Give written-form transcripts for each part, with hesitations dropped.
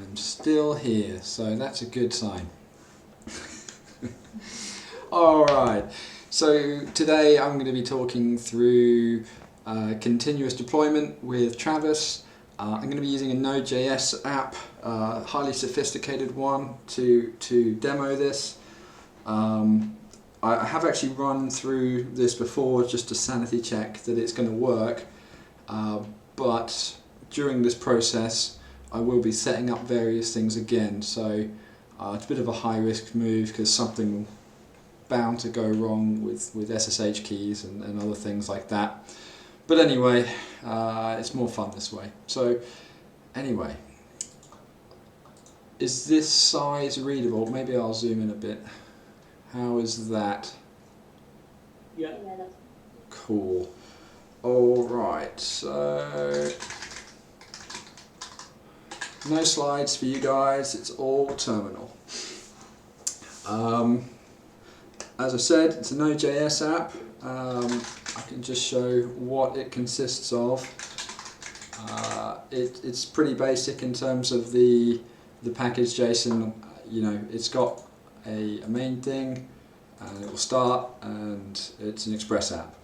I'm still here, so that's a good sign. Alright, so today I'm going to be talking through continuous deployment with Travis. I'm going to be using a node.js app, highly sophisticated one, to demo this. I have actually run through this before just to sanity check that it's going to work, but during this process I will be setting up various things again, so it's a bit of a high risk move because something bound to go wrong with SSH keys and other things like that. But anyway, it's more fun this way. So anyway, is this size readable? Maybe I'll zoom in a bit. How is that? Yeah. Cool. Alright, so no slides for you guys, it's all terminal. As I said, it's a node.js app. I can just show what it consists of. It's pretty basic in terms of the package JSON. You know, it's got a main thing, and it will start, and it's an Express app.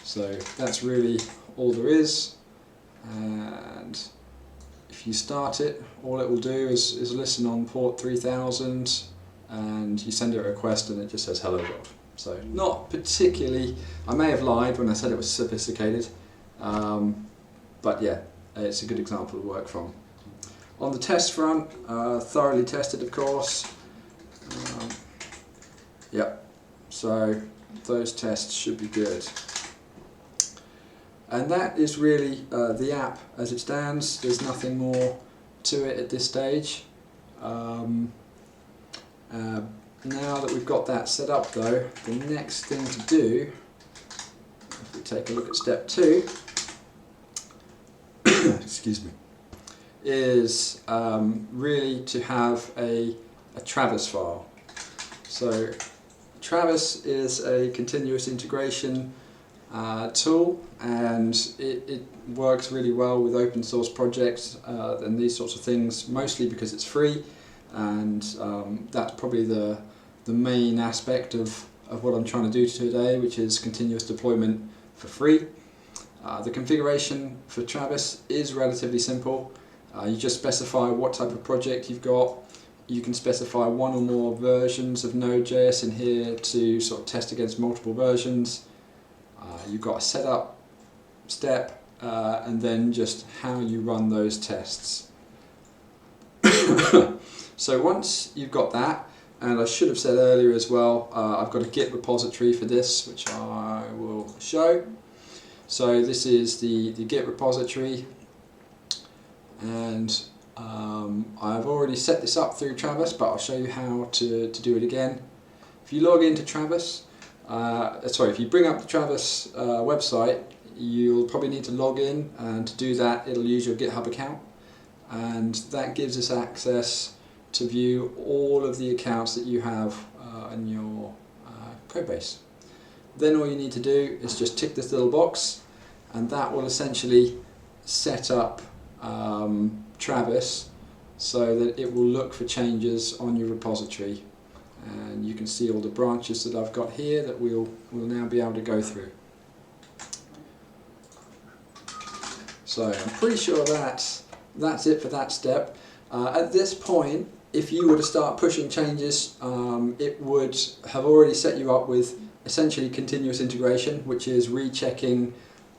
So that's really all there is. And if you start it, all it will do is listen on port 3000, and you send it a request and it just says hello world. So not particularly, I may have lied when I said it was sophisticated, but yeah, it's a good example to work from. On the test front, thoroughly tested of course. Yep, so those tests should be good. And that is really the app as it stands. There's nothing more to it at this stage. Now that we've got that set up though, the next thing to do, if we take a look at step 2, excuse me, is really to have a Travis file. So Travis is a continuous integration tool, and it works really well with open source projects and these sorts of things, mostly because it's free, and that's probably the main aspect of what I'm trying to do today, which is continuous deployment for free. The configuration for Travis is relatively simple. You just specify what type of project you've got. You can specify one or more versions of Node.js in here to sort of test against multiple versions. You've got a setup step, and then just how you run those tests. So once you've got that, and I should have said earlier as well, I've got a Git repository for this, which I will show. So this is the Git repository, and I've already set this up through Travis, but I'll show you how to do it again. If you log into Travis, if you bring up the Travis website, you'll probably need to log in, and to do that it'll use your GitHub account, and that gives us access to view all of the accounts that you have in your codebase. Then all you need to do is just tick this little box, and that will essentially set up Travis so that it will look for changes on your repository, and you can see all the branches that I've got here that we'll now be able to go through. So I'm pretty sure that's it for that step. At this point, if you were to start pushing changes, it would have already set you up with essentially continuous integration, which is rechecking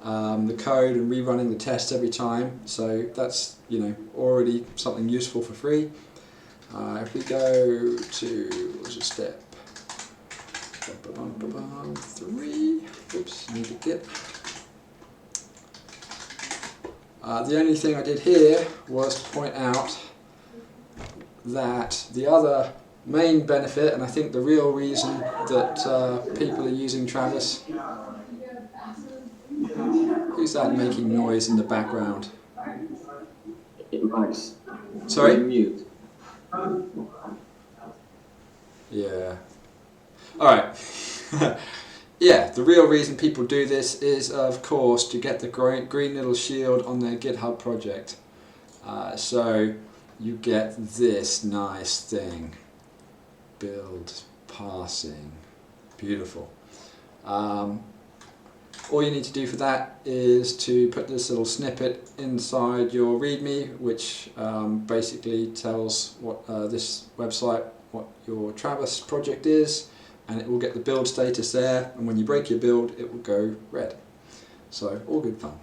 the code and rerunning the tests every time. So that's, you know, already something useful for free. If we go to step 3, oops, need to get. The only thing I did here was to point out that the other main benefit, and I think the real reason that people are using Travis. Who's that making noise in the background? Max. Sorry? Mute. Yeah. Alright. Yeah, the real reason people do this is, of course, to get the green little shield on their GitHub project. So you get this nice thing. Build parsing. Beautiful. All you need to do for that is to put this little snippet inside your README, which basically tells what this website, what your Travis project is, and it will get the build status there, and when you break your build it will go red. So all good fun.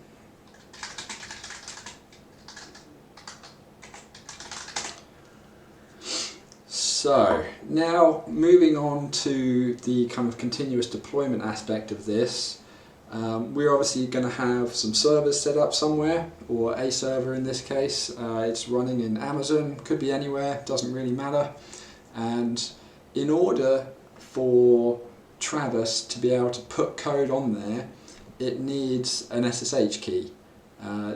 So now moving on to the kind of continuous deployment aspect of this, we're obviously going to have some servers set up somewhere, or a server in this case. It's running in Amazon, could be anywhere, doesn't really matter. And in order for Travis to be able to put code on there, it needs an SSH key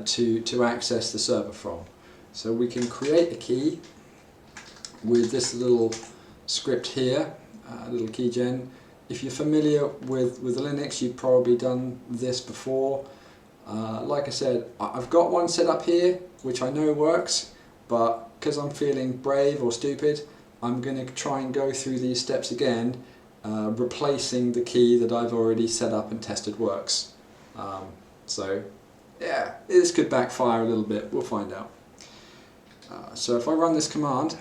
to access the server from. So we can create a key with this little script here, little keygen. If you're familiar with Linux, you've probably done this before. Like I said, I've got one set up here which I know works, but because I'm feeling brave or stupid, I'm going to try and go through these steps again, replacing the key that I've already set up and tested works. So yeah, this could backfire a little bit, we'll find out. So if I run this command,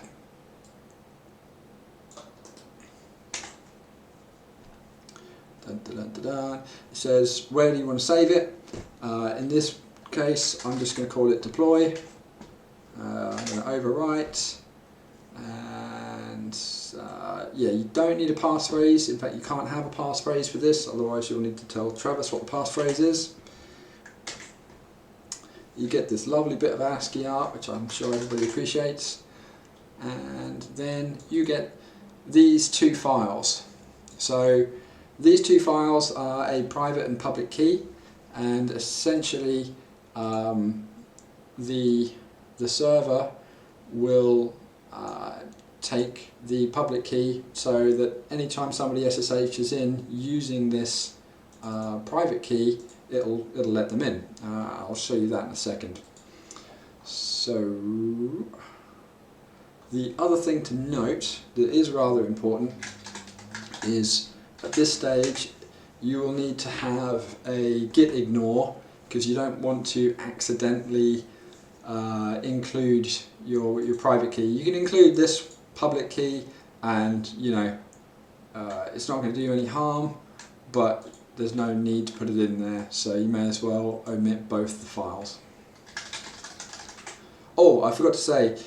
it says where do you want to save it. In this case I'm just going to call it deploy. I'm going to overwrite, and yeah, you don't need a passphrase. In fact, you can't have a passphrase for this, otherwise you'll need to tell Travis what the passphrase is. You get this lovely bit of ASCII art, which I'm sure everybody appreciates, and then you get these two files. So these two files are a private and public key, and essentially the server will take the public key, so that anytime somebody SSHs in using this private key, it'll let them in. I'll show you that in a second. So the other thing to note that is rather important is at this stage you will need to have a git ignore, because you don't want to accidentally include your private key. You can include this public key and it's not going to do you any harm, but there's no need to put it in there, so you may as well omit both the files. Oh, I forgot to say,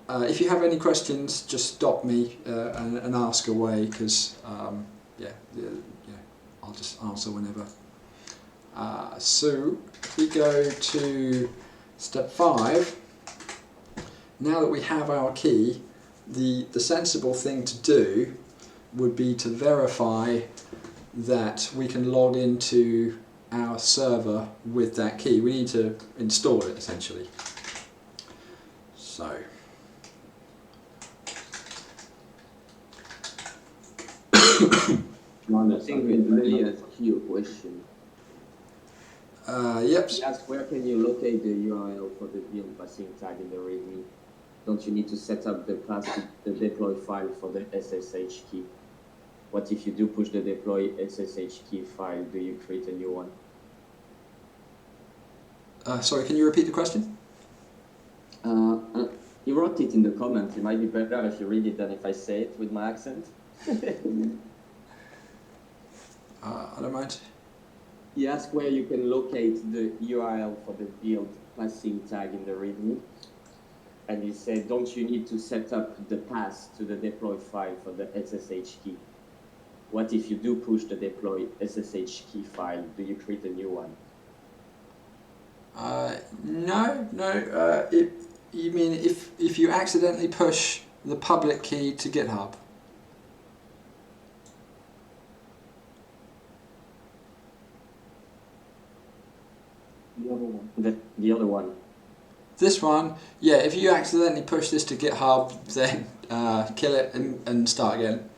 if you have any questions, just stop me and ask away, because yeah, I'll just answer whenever. So if we go to step 5, now that we have our key, the sensible thing to do would be to verify that we can log into our server with that key. We need to install it essentially. So I think we really ask you a question. yep. He asked, where can you locate the URL for the build passing tag in the README? Don't you need to set up the deploy file for the SSH key? What if you do push the deploy SSH key file? Do you create a new one? Sorry, can you repeat the question? He wrote it in the comment. It might be better if you read it than if I say it with my accent. I don't mind. He asked where you can locate the URL for the build passing tag in the README. And he said, don't you need to set up the path to the deploy file for the SSH key? What if you do push the deploy SSH key file? Do you create a new one? No. You mean if you accidentally push the public key to GitHub? The other one. The other one. This one, yeah, if you accidentally push this to GitHub, then kill it and start again.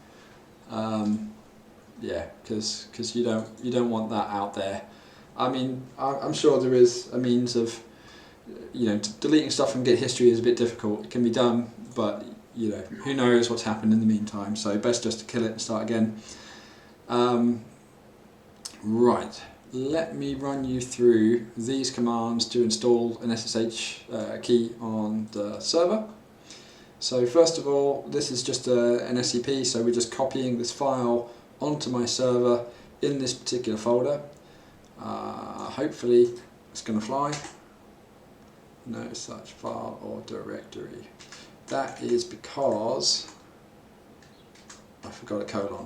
Yeah, because you don't want that out there. I mean, I'm sure there is a means of deleting stuff from Git history is a bit difficult. It can be done, but who knows what's happened in the meantime. So best just to kill it and start again. Right, let me run you through these commands to install an SSH key on the server. So first of all, this is just an SCP, so we're just copying this file onto my server in this particular folder. Hopefully it's going to fly. No such file or directory. That is because I forgot a colon.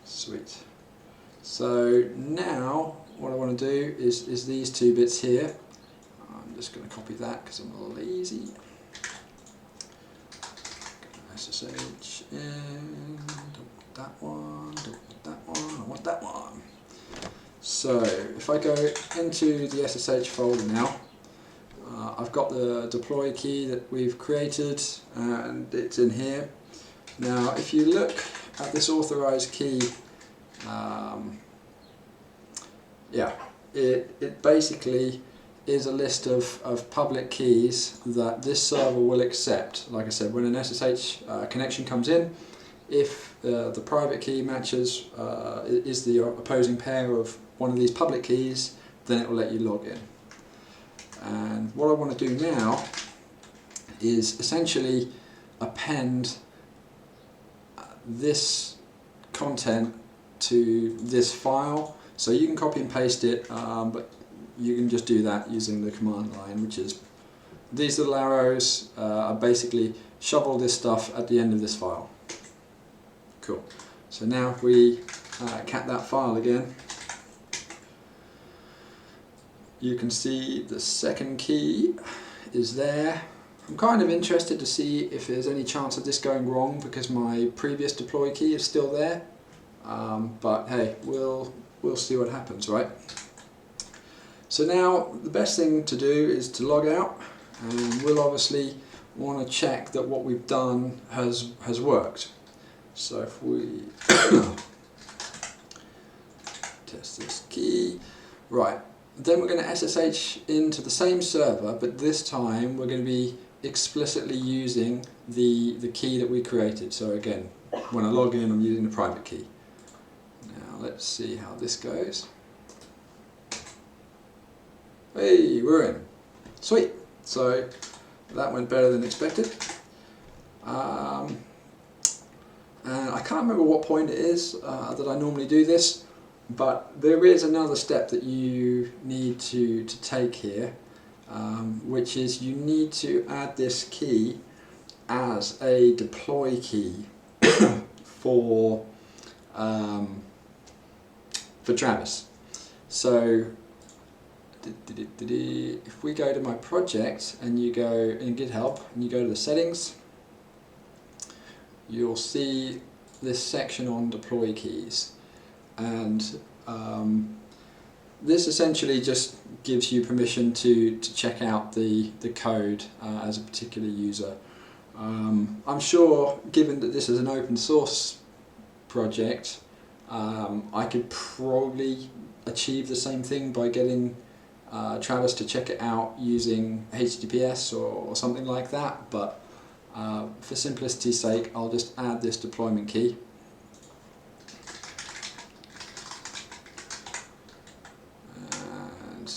Sweet. So now what I want to do is these two bits here. I'm just going to copy that because I'm lazy. SSH in, don't want that one, don't want that one, I want that one. So if I go into the SSH folder now, I've got the deploy key that we've created and it's in here. Now if you look at this authorized key, it basically is a list of public keys that this server will accept. Like I said, when an SSH connection comes in, if the private key matches is the opposing pair of one of these public keys, then it will let you log in. And what I want to do now is essentially append this content to this file. So you can copy and paste it, but you can just do that using the command line, which is these little arrows are basically shovel this stuff at the end of this file. Cool. So now if we cat that file again, you can see the second key is there. I'm kind of interested to see if there's any chance of this going wrong because my previous deploy key is still there. But hey, we'll see what happens, right? So now the best thing to do is to log out, and we'll obviously want to check that what we've done has worked. So if we test this key, right, then we're going to SSH into the same server, but this time we're going to be explicitly using the key that we created. So again, when I log in, I'm using the private key. Now let's see how this goes. Hey, we're in. Sweet. So that went better than expected. And I can't remember what point it is that I normally do this, but there is another step that you need to take here, which is you need to add this key as a deploy key for Travis. So if we go to my project and you go in GitHub and you go to the settings, you'll see this section on deploy keys, and this essentially just gives you permission to check out the code as a particular user. I'm sure, given that this is an open source project, I could probably achieve the same thing by getting Travis to check it out using HTTPS or something like that, but for simplicity's sake, I'll just add this deployment key. And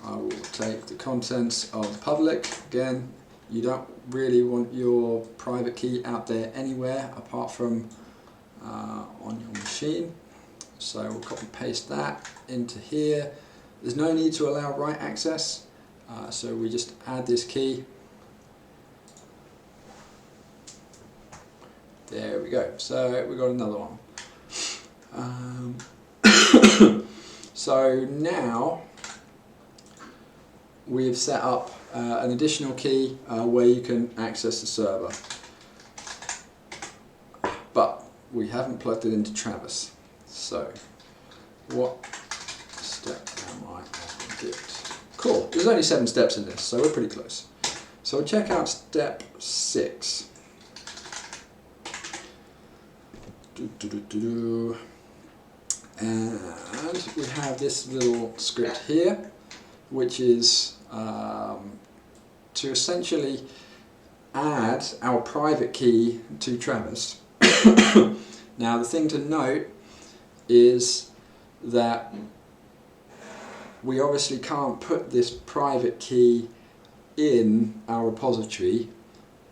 I will take the contents of public. Again, you don't really want your private key out there anywhere apart from on your machine. So we'll copy paste that into here. There's no need to allow write access, so we just add this key. There we go. So we got another one. So now we've set up an additional key where you can access the server, but we haven't plugged it into Travis. So what step am I on Git? Cool. There's only 7 steps in this, so we're pretty close. So we'll check out step 6. And we have this little script here. which is to essentially add our private key to Travis. Now the thing to note is that we obviously can't put this private key in our repository,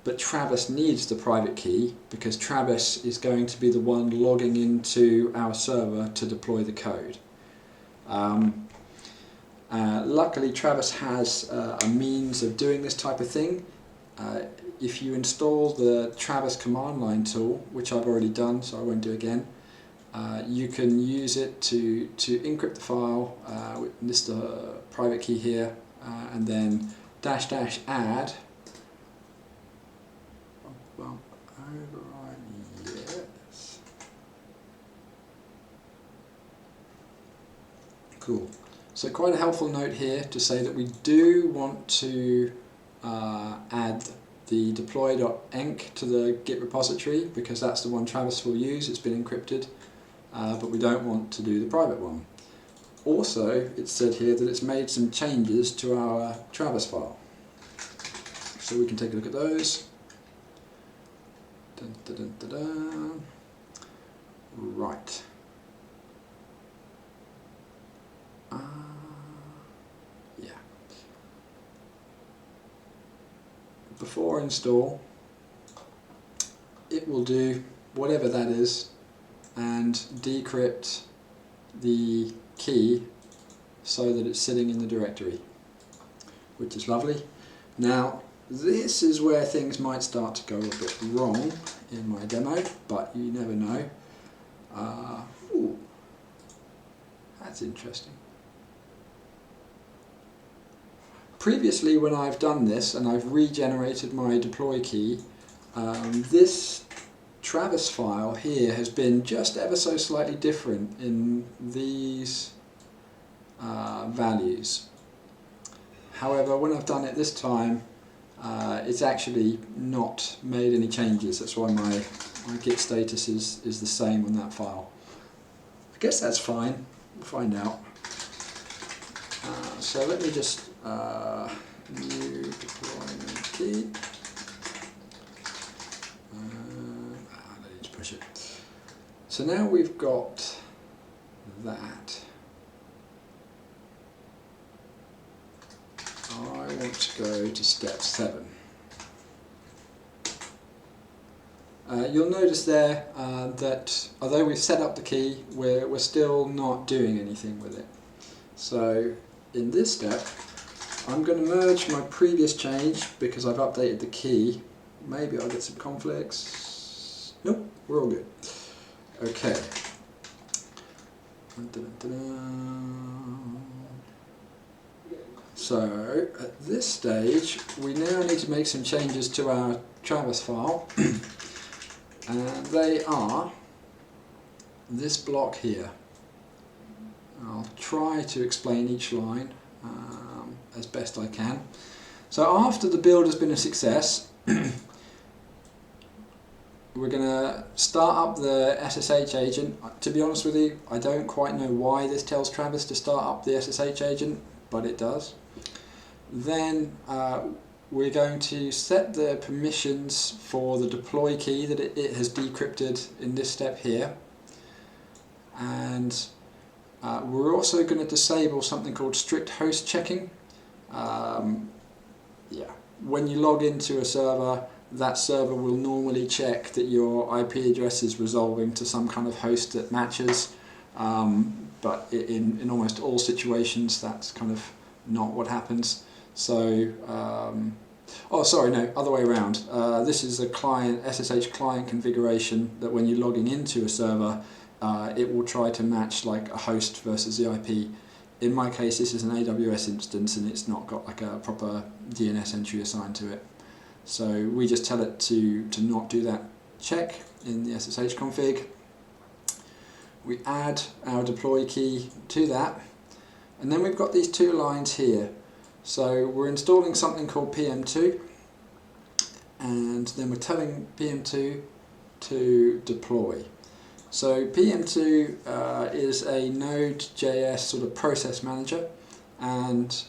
but Travis needs the private key because Travis is going to be the one logging into our server to deploy the code. Luckily Travis has a means of doing this type of thing. If you install the Travis command line tool, which I've already done so I won't do again, you can use it to encrypt the file with this private key here, and then --add override, yes. Cool. So quite a helpful note here to say that we do want to add the deploy.enc to the Git repository because that's the one Travis will use, it's been encrypted, but we don't want to do the private one. Also, it's said here that it's made some changes to our Travis file. So we can take a look at those. Dun, dun, dun, dun, dun. Right. Yeah. Before install, it will do whatever that is and decrypt the key so that it's sitting in the directory, which is lovely. Now this is where things might start to go a bit wrong in my demo, but you never know. Ooh, that's interesting. Previously when I've done this and I've regenerated my deploy key, this Travis file here has been just ever so slightly different in these values. However, when I've done it this time, it's actually not made any changes. That's why my Git status is the same on that file. I guess that's fine. We'll find out. So let me just new deployment key. I need to push it. So now we've got that. I want to go to step 7. You'll notice there that although we've set up the key, we're still not doing anything with it. So in this step, I'm going to merge my previous change because I've updated the key. Maybe I'll get some conflicts. Nope, we're all good. Okay. So at this stage, we now need to make some changes to our Travis file, and they are this block here. I'll try to explain each line as best I can. So after the build has been a success, we're going to start up the SSH agent. To be honest with you, I don't quite know why this tells Travis to start up the SSH agent, but it does. Then we're going to set the permissions for the deploy key that it has decrypted in this step here. And we're also going to disable something called strict host checking. When you log into a server, that server will normally check that your IP address is resolving to some kind of host that matches, but in almost all situations that's kind of not what happens. So, oh sorry, no, other way around. This is a client, SSH client configuration that when you're logging into a server, it will try to match like a host versus the IP. In my case, this is an AWS instance and it's not got like a proper DNS entry assigned to it. So we just tell it to not do that check in the SSH config. We add our deploy key to that, and then we've got these two lines here. So we're installing something called PM2, and then we're telling PM2 to deploy. So PM2 is a node.js sort of process manager, and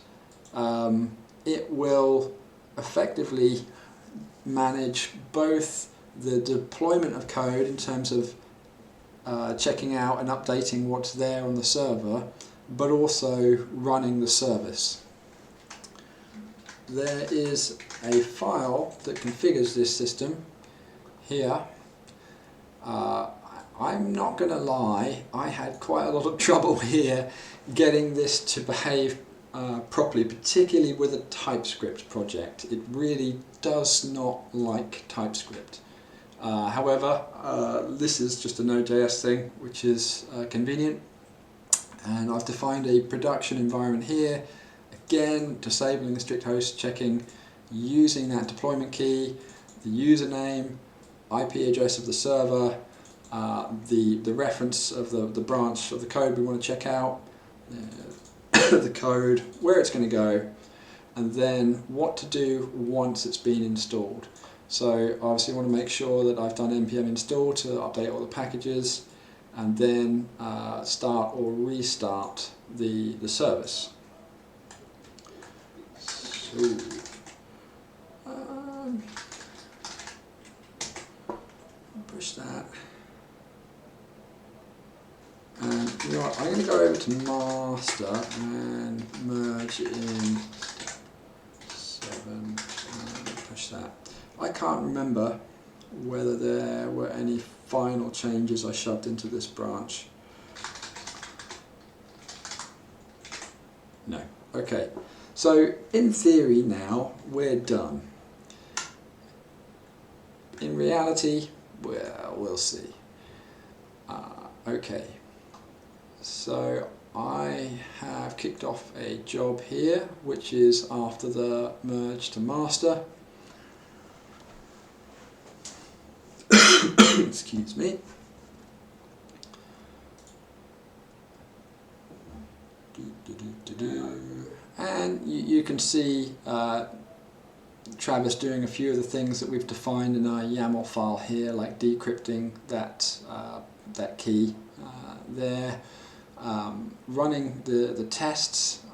it will effectively manage both the deployment of code in terms of checking out and updating what's there on the server, but also running the service. There is a file that configures this system here. I'm not going to lie, I had quite a lot of trouble here getting this to behave properly, particularly with a TypeScript project. It really does not like TypeScript. However, this is just a node.js thing, which is convenient, and I've defined a production environment here. Again, disabling the strict host checking, using that deployment key, the username, IP address of the server, the reference of the branch of the code we want to check out, the code, where it's going to go, and then what to do once it's been installed. So obviously I want to make sure that I've done npm install to update all the packages, and then start or restart the service. So, push that. And you know what, I'm going to go over to master and merge in 7 and push that. I can't remember whether there were any final changes I shoved into this branch. No. Okay. So in theory now we're done. In reality, well, we'll see. Okay. So I have kicked off a job here, which is after the merge to master. Excuse me. And you can see Travis doing a few of the things that we've defined in our YAML file here, like decrypting that key there, running the tests,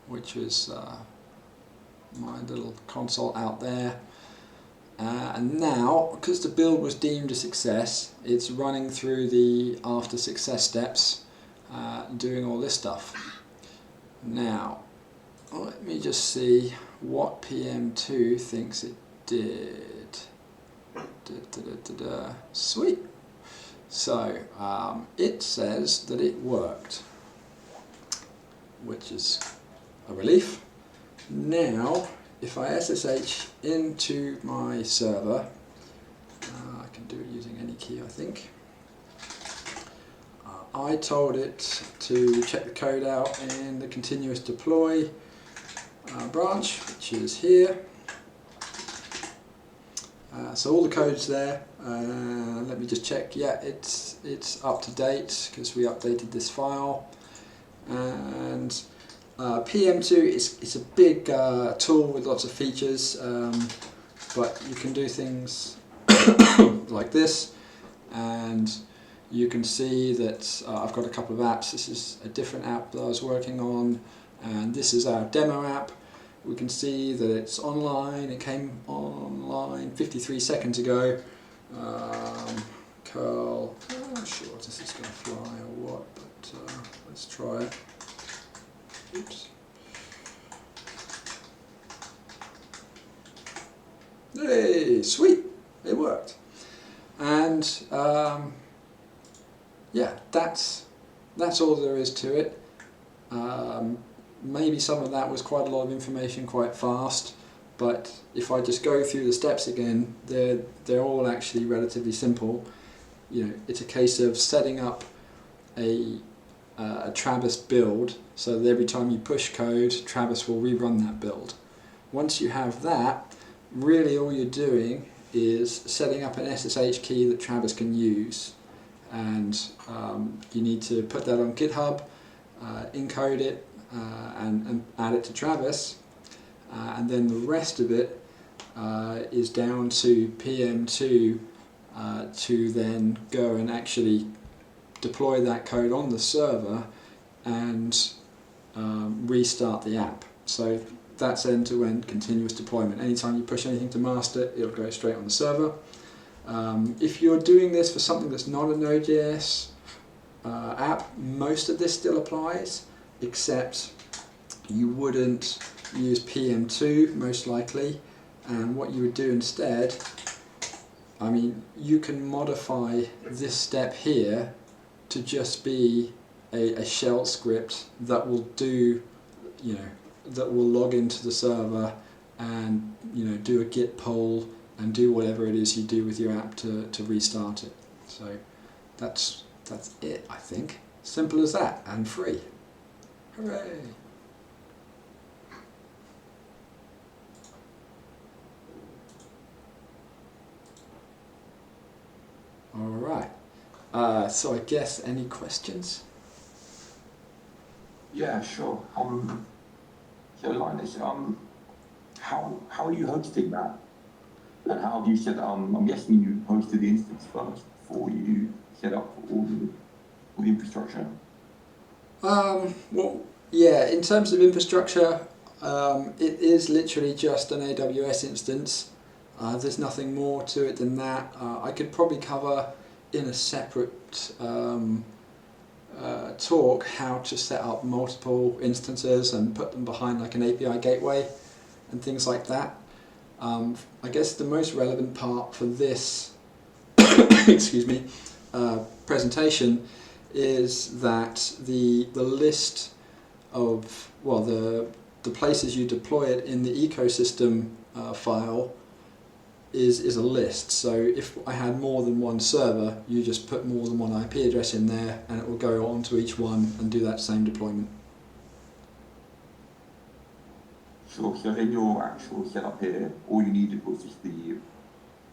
which was my little console out there. And now, because the build was deemed a success, it's running through the after success steps, doing all this stuff. Now, let me just see what PM2 thinks it did. Sweet. So, it says that it worked, which is a relief. Now, if I SSH into my server, I can do it using any key, I think. I told it to check the code out in the continuous deploy branch, which is here. So all the code's there. Let me just check. Yeah, it's up to date because we updated this file. And PM2 it's a big tool with lots of features, but you can do things like this, and you can see that I've got a couple of apps. This is a different app that I was working on, and this is our demo app. We can see that it's online. It came online 53 seconds ago. Curl, I'm not sure if this is going to fly or what, but let's try it. Oops. Hey, sweet, it worked. And yeah, that's all there is to it. Maybe some of that was quite a lot of information quite fast, but if I just go through the steps again, they're all actually relatively simple. You know, it's a case of setting up a Travis build, so that every time you push code, Travis will rerun that build. Once you have that, really all you're doing is setting up an SSH key that Travis can use, and you need to put that on GitHub, encode it, and add it to Travis, and then the rest of it is down to PM2 to then go and actually deploy that code on the server and restart the app. So that's end-to-end continuous deployment. Anytime you push anything to master, it'll go straight on the server. If you're doing this for something that's not a Node.js app, most of this still applies, except you wouldn't use PM2 most likely, and what you would do instead, I mean, you can modify this step here to just be a shell script that will do, that will log into the server and do a git pull and do whatever it is you do with your app to restart it. So that's it, I think. Simple as that, and free. Hooray! All right. So I guess any questions? Yeah, sure. So Linus, how are you hosting that? And how have you set up? I'm guessing you hosted the instance first before you set up all the infrastructure. Well, yeah. In terms of infrastructure, it is literally just an AWS instance. There's nothing more to it than that. I could probably cover in a separate talk how to set up multiple instances and put them behind like an API gateway and things like that. I guess the most relevant part for this excuse me, presentation is that the list of, well, the places you deploy it in the ecosystem file is a list. So if I had more than one server, you just put more than one IP address in there and it will go onto each one and do that same deployment. Sure. So in your actual setup here, all you needed was just the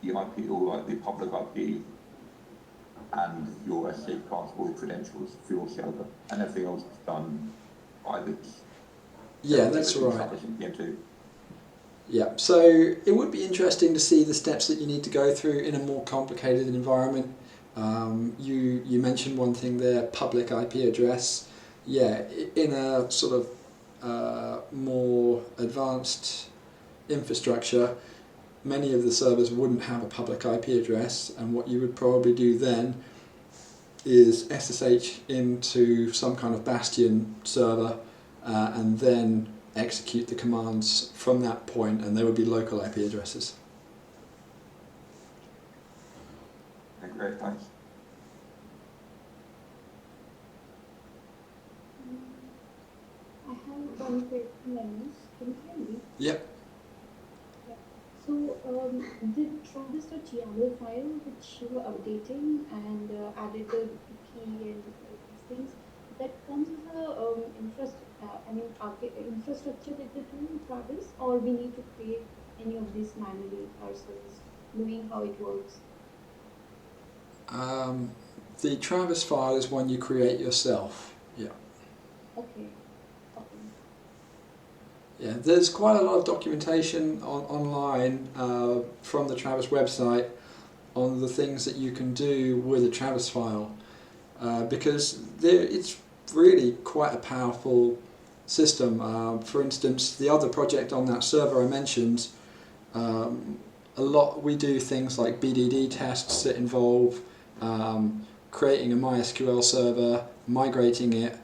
IP, or like the public IP, and your SSH password credentials for your server, and everything else is done by this. Yeah, that's right. PM2. Yeah, so it would be interesting to see the steps that you need to go through in a more complicated environment. You mentioned one thing there, public IP address. Yeah, in a sort of more advanced infrastructure, many of the servers wouldn't have a public IP address, and what you would probably do then is SSH into some kind of bastion server and then execute the commands from that point, and there would be local IP addresses. Okay, great, thanks. I have one question, Linus. Can you hear me? Yep. So, the Travis.yaml file which you were updating and added the key and these things, that comes as a infrastructure with the tool Travis, or we need to create any of this manually ourselves, knowing how it works? The Travis file is one you create yourself. Yeah. Okay. Yeah, there's quite a lot of documentation online from the Travis website on the things that you can do with a Travis file, because it's really quite a powerful system. For instance, the other project on that server I mentioned, we do things like BDD tests that involve creating a MySQL server, migrating it,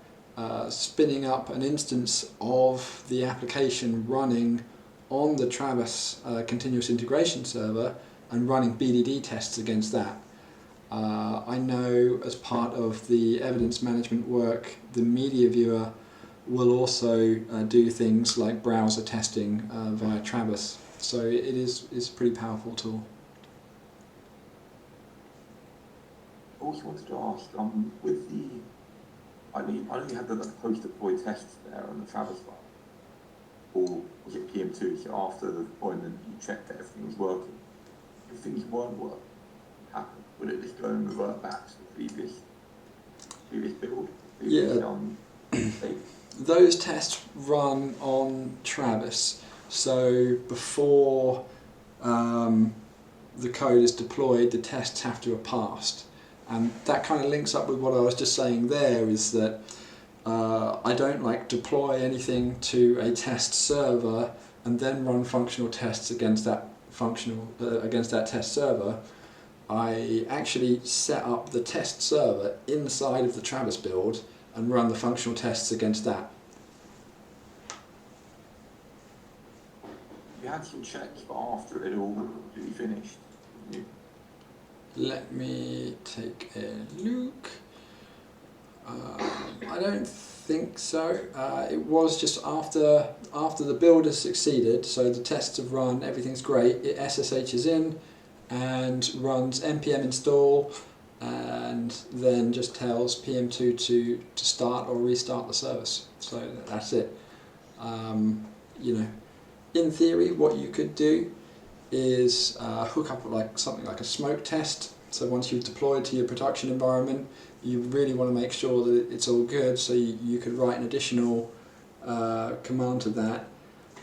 spinning up an instance of the application running on the Travis continuous integration server and running BDD tests against that. I know as part of the evidence management work, the media viewer will also do things like browser testing via Travis. So it is a pretty powerful tool. I also wanted to ask, with the, I know you had the post-deploy tests there on the Travis file, or was it PM2? So after the deployment, you checked that everything was working. If things weren't working, what happened? Would it just go and revert back to the previous build? Those tests run on Travis. So before the code is deployed, the tests have to have passed. And that kind of links up with what I was just saying there, is that I don't like deploy anything to a test server and then run functional tests against that test server. I actually set up the test server inside of the Travis build and run the functional tests against that. You had some checks, but after it all really finished, didn't you? Let me take a look. I don't think so. It was just after the build has succeeded, so the tests have run, everything's great, it SSHs in and runs npm install and then just tells PM2 to start or restart the service. So that's it. You know, in theory what you could do is hook up something like a smoke test. So once you've deployed to your production environment, you really want to make sure that it's all good, so you could write an additional command to that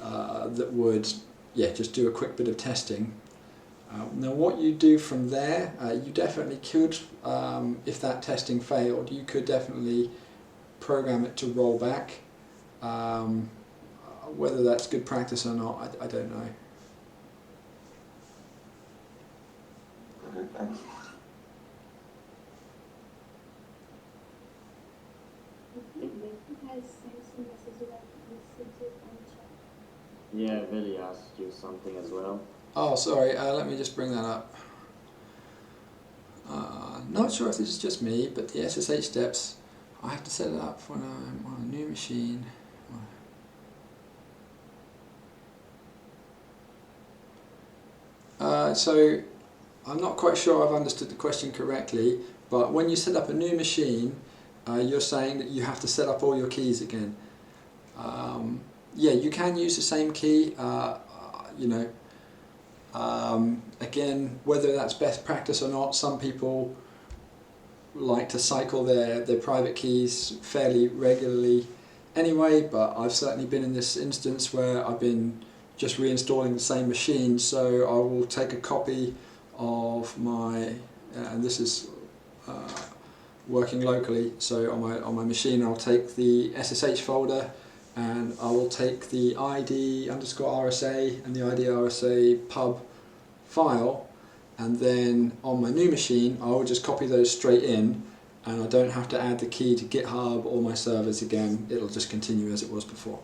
that would just do a quick bit of testing. Now what you do from there, you definitely could, if that testing failed, you could definitely program it to roll back. Whether that's good practice or not, I don't know. Okay, thanks. Okay, Nathan has sent some messages on chat. Yeah, Billy asked you something as well. Oh, sorry, let me just bring that up. Not sure if this is just me, but the SSH steps, I have to set it up when I'm on a new machine. So I'm not quite sure I've understood the question correctly, but when you set up a new machine, you're saying that you have to set up all your keys again. Yeah, you can use the same key, you know. Again, whether that's best practice or not, some people like to cycle their private keys fairly regularly anyway, but I've certainly been in this instance where I've been just reinstalling the same machine, so I will take a copy of my, and this is working locally, so on my machine I'll take the SSH folder and I will take the ID_RSA and the ID_RSA pub file, and then on my new machine I will just copy those straight in, and I don't have to add the key to GitHub or my servers again. It'll just continue as it was before.